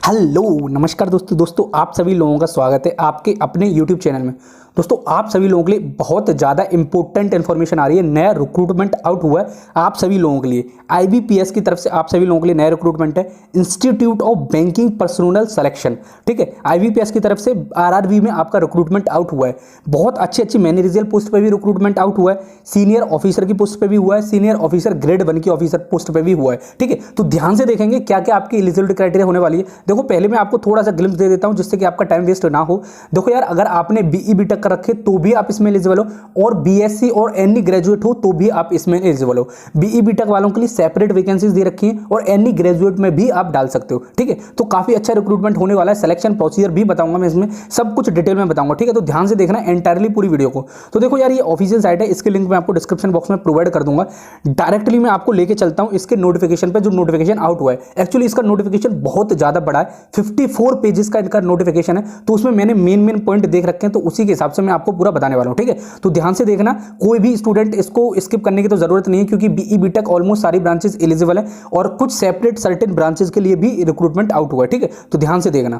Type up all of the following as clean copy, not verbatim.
Hello नमस्कार दोस्तों आप सभी लोगों का स्वागत है आपके अपने YouTube चैनल में। दोस्तों आप सभी लोगों के लिए बहुत ज़्यादा इंपॉर्टेंट इन्फॉर्मेशन आ रही है। नया रिक्रूटमेंट आउट हुआ है आप सभी लोगों के लिए। IBPS की तरफ से आप सभी लोगों के लिए नया रिक्रूटमेंट है, institute of banking personal selection. ठीक है, IBPS की तरफ से RRB में आपका रिक्रूटमेंट आउट हुआ है। बहुत अच्छी मैनेजरियल पोस्ट पर भी रिक्रूटमेंट आउट हुआ है, सीनियर ऑफिसर की पोस्ट पर भी हुआ है, सीनियर ऑफिसर ग्रेड 1 की ऑफिसर पोस्ट पर भी हुआ है। ठीक है, तो ध्यान से देखेंगे क्या क्या आपकी एलिजिबिलिटी क्राइटेरिया होने वाली है। देखो पहले मैं आपको थोड़ा सा ग्लिम्स दे देता हूं जिससे कि आपका टाइम वेस्ट ना हो। देखो यार, अगर आपने BE BTech कर रखे तो भी आप इसमें एलिजिबल हो, और BSc और एनी ग्रेजुएट हो तो भी आप इसमें एलिजिबल हो। BE BTech वालों के लिए सेपरेट वैकेंसीज दे रखी हैं और एनी ग्रेजुएट में भी आप डाल सकते हो। ठीक है, तो काफी अच्छा रिक्रूटमेंट होने वाला है। सिलेक्शन प्रोसीजर भी बताऊंगा मैं, इसमें सब कुछ डिटेल में बताऊंगा। ठीक है, तो ध्यान से देखना एंटायरली पूरी वीडियो को। तो देखो यार, ये ऑफिशियल साइट है, इसके लिंक मैं आपको डिस्क्रिप्शन बॉक्स में प्रोवाइड कर दूंगा। डायरेक्टली मैं आपको लेके चलता हूं इसके नोटिफिकेशन पे, जो नोटिफिकेशन आउट हुआ है। एक्चुअली इसका नोटिफिकेशन बहुत ज्यादा बड़ा है, 54 पेजेस का इनका नोटिफिकेशन है। तो उसमें मैंने मेन पॉइंट देख रखे हैं, तो उसी के हिसाब से मैं आपको पूरा बताने वाला हूं। ठीक है, तो ध्यान से देखना, कोई भी स्टूडेंट इसको स्किप करने की तो जरूरत नहीं है, क्योंकि BE BTech ऑलमोस्ट सारी ब्रांचेस एलिजिबल है और कुछ सेपरेट सर्टेन ब्रांचेस के लिए भी रिक्रूटमेंट आउट हुआ है। ठीक है, तो ध्यान से देखना।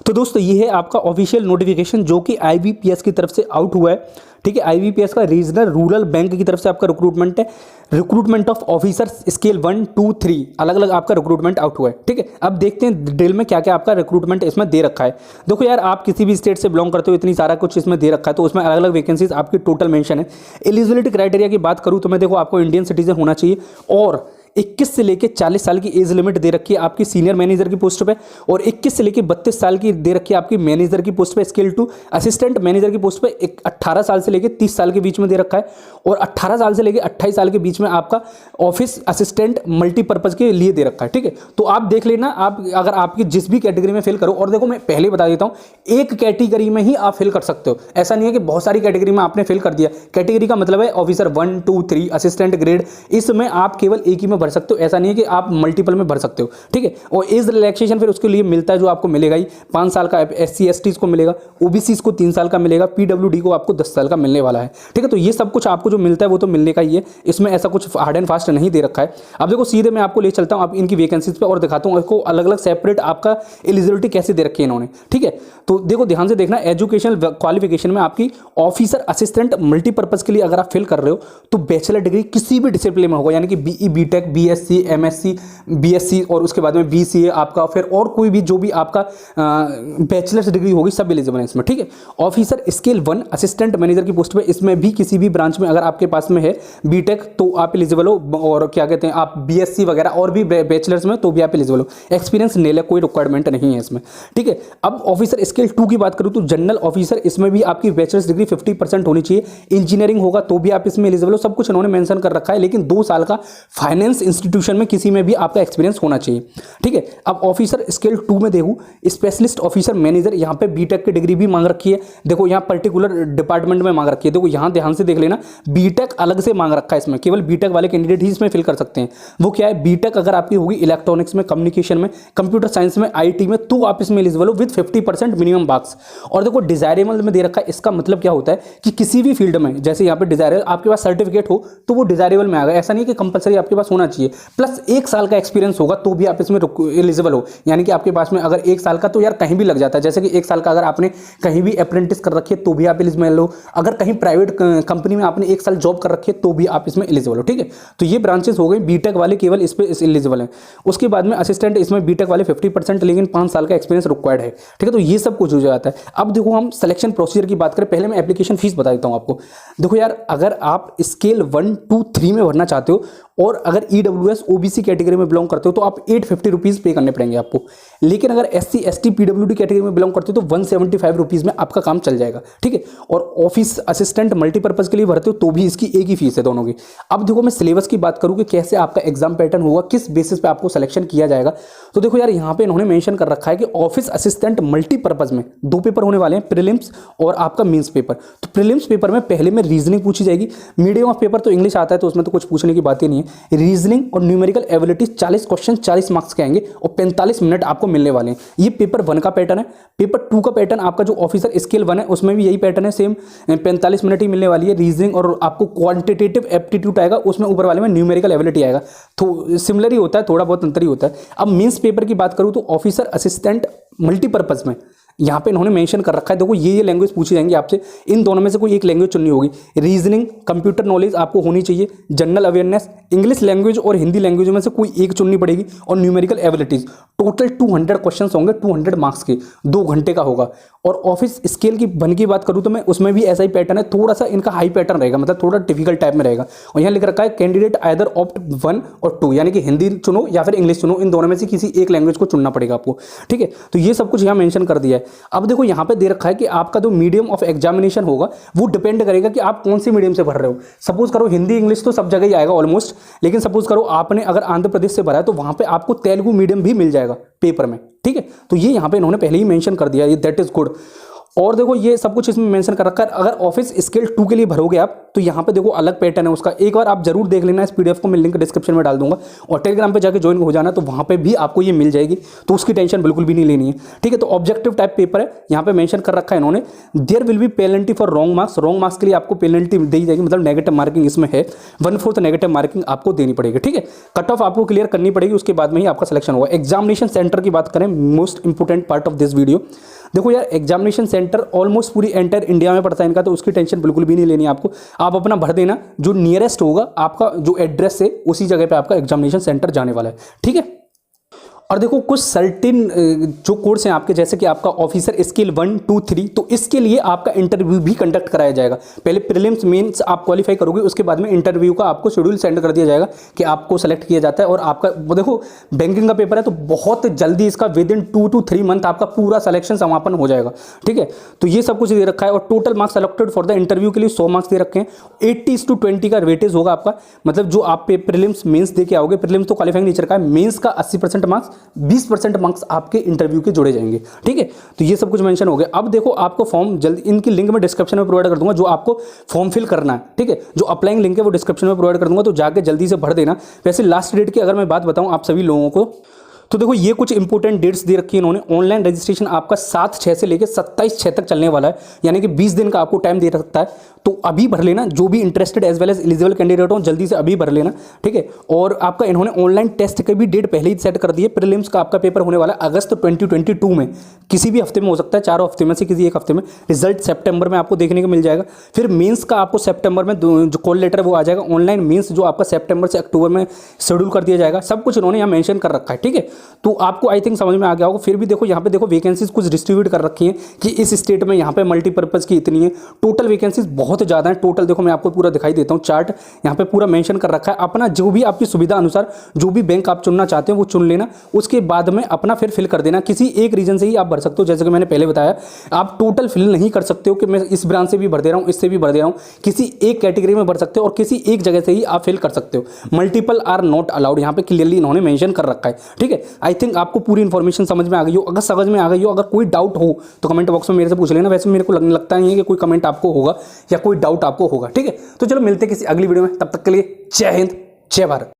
तो दोस्तों ये है आपका ऑफिशियल नोटिफिकेशन जो कि IBPS की तरफ से आउट हुआ है। ठीक है, IBPS का रीजनल रूरल बैंक की तरफ से आपका रिक्रूटमेंट है। रिक्रूटमेंट ऑफ ऑफिसर स्केल 1, 2, 3 अलग अलग आपका रिक्रूटमेंट आउट हुआ है। ठीक है, अब देखते हैं डिटेल में क्या क्या आपका रिक्रूटमेंट इसमें दे रखा है। देखो यार, आप किसी भी स्टेट से बिलोंग करते हो, इतनी सारा कुछ इसमें दे रखा है, तो उसमें अलग अलग वैकेंसीज आपकी टोटल मेंशन है। एलिजिबिलिटी क्राइटेरिया की बात करूँ तो मैं देखो, आपको इंडियन सिटीजन होना चाहिए और 21 से लेकर 40 साल की एज लिमिट दे रखी है आपकी सीनियर मैनेजर की पोस्ट पे, और 21 से लेकर 32 साल की दे रखी है आपकी मैनेजर की पोस्ट पे स्केल 2। असिस्टेंट मैनेजर की पोस्ट पे 18 साल से लेकर 30 साल के बीच में दे रखा है, और 18 साल से लेकर 28 साल के बीच में आपका ऑफिस असिस्टेंट मल्टीपर्पज के लिए दे रखा है। ठीक है, तो आप देख लेना, आप अगर आपकी जिस भी कैटेगरी में फिल करो। और देखो मैं पहले बता देता हूँ, एक कैटेगरी में ही आप फिल कर सकते हो, ऐसा नहीं है कि बहुत सारी कैटेगरी में आपने फिल कर दिया। कैटेगरी का मतलब है ऑफिसर 1, 2, 3 असिस्टेंट ग्रेड, इसमें आप केवल एक ही में भर सकते हो, ऐसा नहीं है कि आप मल्टीपल में भर सकते हो। ठीक है, और एज रिलैक्सेशन फिर उसके लिए मिलता है, जो आपको मिलेगा ही 5 साल का SC ST को मिलेगा, OBC को 3 साल का मिलेगा, PWD को आपको 10 साल का मिलने वाला है। ठीक है, तो ये सब कुछ आपको जो मिलता है वो तो मिलने का ही है, इसमें ऐसा कुछ हार्ड एंड फास्ट नहीं दे रखा है। अब देखो सीधे मैं आपको ले चलता हूँ आप इनकी वैकेंसीज पे और दिखाता हूँ आपको अलग अलग सेपरेट आपका एलिजिबिलिटी कैसे दे रखी है इन्होंने। ठीक है, तो देखो ध्यान से देखना, एजुकेशनल क्वालिफिकेशन में आपकी ऑफिसर असिस्टेंट मल्टीपर्पज के लिए अगर आप फिल कर रहे हो तो बैचलर डिग्री किसी भी डिसिप्लिन में होगा, यानी कि BE BTech BSc MSc BSc और उसके बाद में BCA आपका, फिर और कोई भी जो भी आपका बैचलर्स डिग्री होगी सब एलिजिबल है इसमें। ठीक है, ऑफिसर स्केल 1 असिस्टेंट मैनेजर की पोस्ट पे, इसमें भी किसी भी ब्रांच में अगर आपके पास में है BTech तो आप एलिजिबल हो, और क्या कहते हैं आप BSc वगैरह और भी बैचलर्स में तो भी आप एलिजिबल हो। एक्सपीरियंस नहीं है, कोई रिक्वायरमेंट नहीं है इसमें। ठीक है, अब ऑफिसर स्केल 2 की बात करूँ तो जनरल ऑफिसर, इसमें भी आपकी बैचलर्स डिग्री 50% होनी चाहिए। इंजीनियरिंग होगा तो भी आप इसमें एलिजिबल हो, सब कुछ इन्होंने मेंशन कर रखा है, लेकिन 2 साल का फाइनेंस इंस्टीट्यूशन में किसी में भी आपका एक्सपीरियंस होना चाहिए। ठीक है, अब ऑफिसर स्केल 2 में देखूं, स्पेशलिस्ट ऑफिसर मैनेजर, यहां पे BTech की डिग्री भी मांग रखी है। देखो यहां पर्टिकुलर डिपार्टमेंट में मांग रखी है। देखो यहां ध्यान से देख लेना, BTech अलग से मांग रखा है, इसमें केवल BTech वाले कैंडिडेट ही इसमें फिल कर सकते हैं। वो क्या है, BTech अगर आपकी होगी इलेक्ट्रॉनिक्स में, कम्युनिकेशन में, कंप्यूटर साइंस में, IT में, तो आप इसमें एलिजिबल हो विद 50% मिनिमम मार्क्स। और देखो डिजायरेबल में दे रखा है, इसका मतलब क्या होता है कि किसी भी फील्ड में, जैसे यहाँ पे डिजायरेबल आपके पास सर्टिफिकेट हो तो वो डिजायरेबल में आएगा, ऐसा नहीं कि कंपलसरी आपके पास होना चाहिए। प्लस 1 साल का एक्सपीरियंस होगा तो भी आप इसमें एलिजिबल हो, यानी कि आपके पास में अगर 1 साल का, तो यार कहीं भी लग जाता है, जैसे कि 1 साल का अगर आपने कहीं भी अप्रेंटिस कर रखी है तो भी आप एलिजिबल हो, अगर कहीं प्राइवेट कंपनी में आपने 1 साल जॉब कर रखी है तो भी आप इसमें एलिजिबल हो। ठीक है, तो ये ब्रांचेस हो गई, BTech वाले केवल इस पे एलिजिबल हैं। उसके बाद में असिस्टेंट, इसमें BTech वाले 50%, लेकिन 5 साल का एक्सपीरियंस रिक्वायर्ड है। ठीक है, तो ये सब कुछ हो जाता है। अब देखो हम सिलेक्शन प्रोसीजर की बात करें, पहले मैं एप्लीकेशन फीस बता देता हूँ आपको। देखो यार, अगर आप स्केल 1, 2, 3 में भरना चाहते हो और अगर EWS OBC कैटेगरी में बिलोंग करते हो तो आप 850 रुपीज़ पे करने पड़ेंगे आपको। लेकिन अगर SC ST PWD कैटेगरी में बिलोंग करते हो तो 175 रुपीज़ में आपका काम चल जाएगा। ठीक है, और ऑफिस असिस्टेंट मल्टीपर्पज के लिए भरते हो तो भी इसकी एक ही फीस है दोनों की। अब देखो मैं सिलेबस की बात करूँ कि कैसे आपका एग्जाम पैटर्न होगा, किस बेसिस पे आपको सिलेक्शन किया जाएगा। तो देखो यार, यहाँ पे इन्होंने मेंशन कर रखा है कि ऑफिस असिस्टेंट मल्टीपर्पज में 2 पेपर होने वाले हैं, प्रीलिम्स और आपका मेंस पेपर। तो प्रीलिम्स पेपर में पहले में रीजनिंग पूछी जाएगी, मीडियम ऑफ पेपर तो इंग्लिश आता है तो उसमें तो कुछ पूछने की बात ही नहीं है। रीजनिंग और न्यूमेरिकल एबिलिटीज 40 क्वेश्चन 40 मार्क्स के आएंगे और 45 मिनट आपको मिलने वाले हैं। ये पेपर 1 का पैटर्न है। पेपर 2 का पैटर्न आपका जो ऑफिसर स्केल 1 है उसमें भी यही पैटर्न है, सेम 45 मिनट ही मिलने वाली है। रीजनिंग और आपको क्वांटिटेटिव एप्टीट्यूड आएगा, उसमें ऊपर वाले में न्यूमेरिकल एबिलिटी आएगा। तो सिमिलर ही होता है, थोड़ा बहुत अंतर ही होता है। अब मेंस पेपर की बात करूं तो ऑफिसर असिस्टेंट मल्टीपर्पज में यहाँ पे इन्होंने मेंशन कर रखा है। देखो ये लैंग्वेज पूछी जाएंगी आपसे, इन दोनों में से कोई एक लैंग्वेज चुननी होगी। रीजनिंग, कंप्यूटर नॉलेज आपको होनी चाहिए, जनरल अवेयरनेस, इंग्लिश लैंग्वेज और हिंदी लैंग्वेज में से कोई एक चुननी पड़ेगी, और न्यूमेरिकल एबिलिटीज। टोटल 200 क्वेश्चन होंगे, 200 मार्क्स के, 2 घंटे का होगा। और ऑफिस स्केल की 1 की बात करूँ तो मैं उसमें भी ऐसा ही पैटर्न है, थोड़ा सा इनका हाई पैटर्न रहेगा, मतलब थोड़ा डिफिकल्ट टाइप में रहेगा। और यहाँ लिख रखा है कैंडिडेट आइदर ऑप्ट 1 और 2, यानी कि हिंदी चुनो या फिर इंग्लिश चुनो, इन दोनों में से किसी एक लैंग्वेज को चुनना पड़ेगा आपको। ठीक है, तो ये सब कुछ यहाँ मेंशन कर दिया है। अब देखो यहाँ पे दे रखा है कि आपका जो मीडियम ऑफ एग्जामिनेशन होगा वो डिपेंड करेगा कि आप कौन सी मीडियम से भर रहे हो। सपोज करो हिंदी इंग्लिश तो सब जगह ही आएगा ऑलमोस्ट, लेकिन सपोज करो आपने अगर आंध्र प्रदेश से भरा है तो वहां पे आपको तेलुगु मीडियम भी मिल जाएगा पेपर में। ठीक है, तो ये यहाँ पे इन्होंने पहले ही मेंशन कर दिया, ये दैट इज गुड। और देखो ये सब कुछ इसमें मेंशन कर रखा है। अगर ऑफिस स्केल 2 के लिए भरोगे आप तो यहाँ पे देखो अलग पैटर्न है उसका, एक बार आप जरूर देख लेना। इस पीडीएफ को मैं लिंक डिस्क्रिप्शन में डाल दूंगा, और टेलीग्राम पे जाके ज्वाइन हो जाना, तो वहाँ पे भी आपको ये मिल जाएगी, तो उसकी टेंशन बिल्कुल भी नहीं लेनी है। ठीक है, तो ऑब्जेक्टिव टाइप पेपर है, यहाँ पे मेंशन कर रखा है इन्होंने। There will be penalty for wrong marks, wrong marks के लिए आपको पेनल्टी दी जाएगी, मतलब नेगेटिव मार्किंग इसमें है, 1/4 नेगेटिव मार्किंग आपको देनी पड़ेगी। ठीक है, कट ऑफ आपको क्लियर करनी पड़ेगी, उसके बाद में ही आपका सिलेक्शन होगा। एग्जामिनेशन सेंटर की बात करें, most important part of this video. देखो यार, एग्जामिनेशन सेंटर ऑलमोस्ट पूरी एंटायर इंडिया में पड़ता है इनका, तो उसकी टेंशन बिल्कुल भी नहीं लेनी है आपको। आप अपना भर देना, जो नियरेस्ट होगा आपका जो एड्रेस है उसी जगह पे आपका एग्जामिनेशन सेंटर जाने वाला है। ठीक है, और देखो कुछ सर्टेन जो कोर्स हैं आपके, जैसे कि आपका ऑफिसर स्किल 1, 2, 3, तो इसके लिए आपका इंटरव्यू भी कंडक्ट कराया जाएगा। पहले प्रीलिम्स मेंस आप क्वालिफाई करोगे, उसके बाद में इंटरव्यू का आपको शेड्यूल सेंड कर दिया जाएगा कि आपको सेलेक्ट किया जाता है। और आपका वो देखो बैंकिंग का पेपर है, तो बहुत जल्दी इसका विदिन 2 to 3 मंथ आपका पूरा सिलेक्शन समापन हो जाएगा। ठीक है, तो ये सब कुछ दे रखा है। और total marks allotted for the interview के लिए 100 मार्क्स दे रखे हैं। 80:20 का वेटेज होगा आपका, मतलब जो आप प्रीलिम्स मेंस दे के आओगे, प्रीलिम्स तो क्वालिफाइंग नहीं रखा है, मेंस का 80% मार्क्स, 20% मार्क्स आपके इंटरव्यू के जोड़े जाएंगे। ठीक है, तो ये सब कुछ मेंशन हो गया। अब देखो आपको फॉर्म जल्दी, इनकी लिंक मैं डिस्क्रिप्शन में प्रोवाइड कर दूंगा, जो आपको फॉर्म फिल करना है। ठीक है, जो अप्लाइंग लिंक है वो डिस्क्रिप्शन में प्रोवाइड कर दूंगा, तो जाके जल्दी से भर देना। वैसे लास्ट डेट की अगर मैं बात बताऊं आप सभी लोगों को, तो देखो ये कुछ इंपॉर्टेंट डेट्स दे रखी है इन्होंने। ऑनलाइन रजिस्ट्रेशन आपका 7/6 से लेकर 27/6 तक चलने वाला है, यानी कि 20 दिन का आपको टाइम दे सकता है। तो अभी भर लेना, जो भी interested as well as eligible candidate हो, जल्दी से अभी भर लेना। ठीक है, और आपका इन्होंने ऑनलाइन टेस्ट की भी डेट पहले ही सेट कर दी है। प्रीलिम्स का आपका पेपर होने वाला है अगस्त 2022 में, किसी भी हफ्ते में हो सकता है, 4 हफ्ते में से किसी एक हफ्ते में। रिजल्ट सितंबर में आपको देखने को मिल जाएगा। फिर मेंस का आपको सितंबर में जो कॉल लेटर वो आ जाएगा। ऑनलाइन मेंस जो आपका सितंबर से अक्टूबर में शेड्यूल कर दिया जाएगा। सब कुछ इन्होंने यहाँ मेंशन कर रखा है। ठीक है, तो आपको आई थिंक समझ में आ गया होगा। फिर भी देखो यहाँ पे देखो वैकेंसीज कुछ डिस्ट्रीब्यूट कर रखी हैं कि इस स्टेट में यहाँ पे मल्टीपर्पज की इतनी है। टोटल वैकेंसीज बहुत ज़्यादा है। टोटल देखो मैं आपको पूरा दिखाई देता हूँ, चार्ट यहाँ पे पूरा मेंशन कर रखा है। अपना जो भी आपकी सुविधा अनुसार जो भी बैंक आप चुनना चाहते हो वो चुन लेना, उसके बाद में अपना फिर फिल कर देना। किसी एक रीजन से ही आप भर सकते हो, जैसे कि मैंने पहले बताया, आप टोटल फिल नहीं कर सकते हो कि मैं इस ब्रांच से भी भर दे रहा हूँ, इससे भी भर दे रहा हूँ। किसी एक कैटेगरी में भर सकते हो और किसी एक जगह से ही आप फिल कर सकते हो। मल्टीपल आर नॉट अलाउड, यहाँ पे क्लियरली इन्होंने मेंशन कर रखा है। ठीक है, आई थिंक आपको पूरी इन्फॉर्मेशन समझ में आ गई हो। अगर समझ में आ गई हो, अगर कोई डाउट हो तो कमेंट बॉक्स में मेरे से पूछ लेना। वैसे मेरे को लगता नहीं है कि कोई कमेंट आपको होगा या कोई डाउट आपको होगा। ठीक है, तो चलो मिलते हैं किसी अगली वीडियो में, तब तक के लिए जय हिंद, जय भारत।